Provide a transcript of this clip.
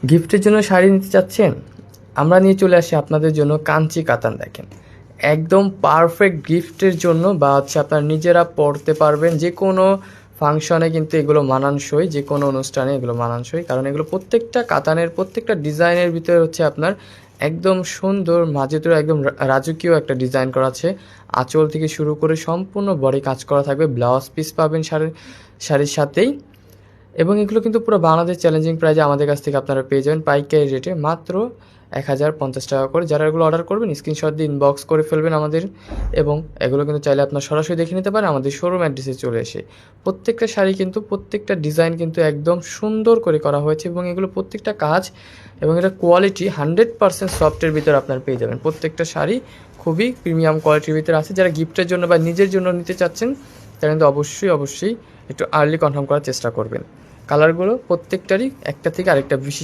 গিফটের জন্য শাড়ি নিতে চাচ্ছেন? আমরা নিয়ে চলে আসি আপনাদের জন্য কাঞ্চি কাতান। দেখেন, একদম পারফেক্ট গিফটের জন্য বা হচ্ছে আপনারা নিজেরা পরতে পারবেন যে কোনো ফাংশনে, কিন্তু এগুলো মানানসই, যে কোনো অনুষ্ঠানে এগুলো মানানসই। কারণ এগুলো প্রত্যেকটা কাতানের প্রত্যেকটা ডিজাইনের ভিতরে হচ্ছে আপনার একদম সুন্দর মাঝে তো একদম রাজকীয় একটা ডিজাইন করা আছে। আঁচল থেকে শুরু করে সম্পূর্ণ বডি কাজ করা থাকবে। ব্লাউজ পিস পাবেন শাড়ির সাথেই। এবং এগুলো কিন্তু পুরো বাংলাদেশ চ্যালেঞ্জিং প্রাইজে আমাদের কাছ থেকে আপনারা পেয়ে যাবেন পাইকারি রেটে মাত্র 1050 টাকা করে। যারা এগুলো অর্ডার করবেন স্ক্রিনশট দিয়ে ইনবক্স করে ফেলবেন আমাদের। এবং এগুলো কিন্তু চাইলে আপনার সরাসরি দেখে নিতে পারেন আমাদের শোরুম অ্যাড্রেসে চলে এসে। প্রত্যেকটা শাড়ি কিন্তু প্রত্যেকটা ডিজাইন কিন্তু একদম সুন্দর করে করা হয়েছে, এবং এগুলো প্রত্যেকটা কাজ এবং এটা কোয়ালিটি 100% সফটের ভিতরে আপনারা পেয়ে যাবেন। প্রত্যেকটা শাড়ি খুবই প্রিমিয়াম কোয়ালিটির ভিতরে আছে। যারা গিফটের জন্য বা নিজের জন্য নিতে চাচ্ছেন তারা কিন্তু অবশ্যই একটু আর্লি কনফার্ম করার চেষ্টা করবেন। কালারগুলো প্রত্যেকটারই একটা থেকে আরেকটা বেশি